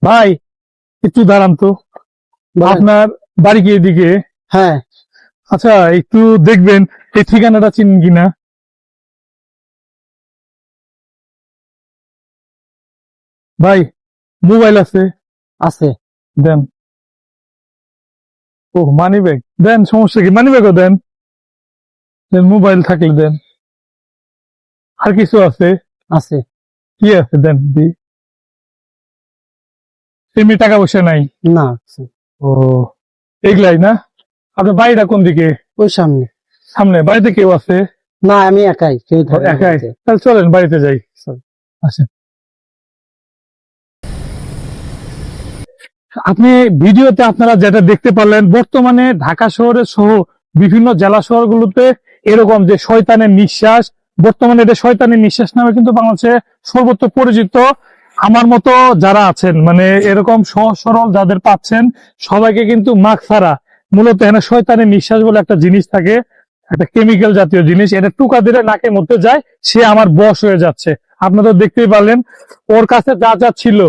ভাই একটু দাঁড়ান তো। বলেন। আপনার বাড়ি কি এদিকে? হ্যাঁ, আচ্ছা, একটু দেখবেন এই ঠিকানাটা চিনেন কিনা। ভাই, মোবাইল আছে? আছে। দেন। ও, মানি ব্যাগ দেন, সমস্যা কি, মানি ব্যাগও দেন। দেন, মোবাইল থাকলে দেন। আর কিছু আছে? আছে। কি আছে দেন দি। এমনি টাকা পয়সা নাই? না, আছে। ও, এগুলাই না? আপনার বাড়িটা কোন দিকে? ওই সামনে। সামনে? বাড়িতে কেউ আছে? না, আমি একাই, কেউ ও, থাকে না একাই? বাড়িতে। তাহলে চলেন বাড়িতে যাই। চল। আচ্ছা, আপনি ভিডিওতে আপনারা যেটা দেখতে পারলেন, বর্তমানে ঢাকা শহরে সহ বিভিন্ন জেলা শহরগুলোতে এরকম যে শয়তানের নিঃশ্বাস, বর্তমানে এটা শয়তানের নিঃশ্বাস নামে কিন্তু বাংলাদেশে সর্বত্র পরিচিত। আমার মতো যারা আছেন, মানে এরকম সহজ সরল যাদের পাচ্ছেন, সবাইকে কিন্তু মাস্ক ছাড়া, মূলত এখানে শয়তানের নিঃশ্বাস বলে একটা জিনিস থাকে, একটা কেমিক্যাল জাতীয় জিনিস, এটা টুকা দিলে নাকের মধ্যে যায়, সে আমার বশ হয়ে যাচ্ছে। আপনারা তো দেখতেই পারলেন, ওর কাছে যা যা ছিল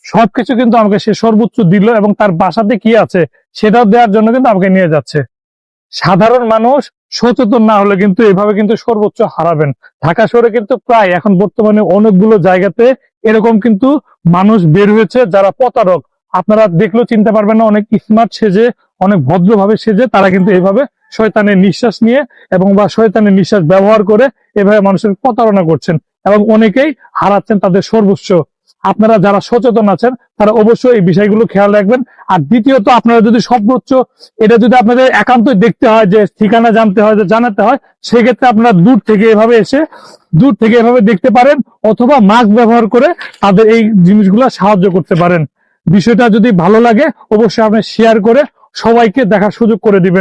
সবকিছু কিন্তু আমাকে সে সর্বোচ্চ দিল, এবং তার বাসাতে কি আছে সেটাও দেওয়ার জন্য কিন্তু আমাকে নিয়ে যাচ্ছে। সাধারণ মানুষ সচেতন না হলে কিন্তু এভাবে কিন্তু সর্বোচ্চ হারাবেন। ঢাকা শহরে কিন্তু প্রায় এখন বর্তমানে অনেকগুলো জায়গাতে এরকম কিন্তু মানুষ বের হয়েছে যারা প্রতারক। আপনারা দেখলেও চিনতে পারবেন না, অনেক স্মার্ট সেজে, অনেক ভদ্রভাবে সেজে তারা কিন্তু এইভাবে শয়তানের নিঃশ্বাস নিয়ে এবং বা শয়তানের নিঃশ্বাস ব্যবহার করে এভাবে মানুষের প্রতারণা করছেন, এবং অনেকেই হারাচ্ছেন তাদের সর্বোচ্চ। আপনারা যারা সচেতন আছেন তারা অবশ্যই এই বিষয়গুলো খেয়াল রাখবেন। আর দ্বিতীয়ত, আপনারা যদি সর্বোচ্চ, এটা যদি আপনাদের একান্তই দেখতে হয়, যে ঠিকানা জানতে হয়, যে জানাতে হয়, সেক্ষেত্রে আপনারা দূর থেকে এভাবে এসে দূর থেকে এভাবে দেখতে পারেন, অথবা মাস্ক ব্যবহার করে তাদের এই জিনিসগুলো সাহায্য করতে পারেন। বিষয়টা যদি ভালো লাগে অবশ্যই আপনি শেয়ার করে সবাইকে দেখার সুযোগ করে দিবেন।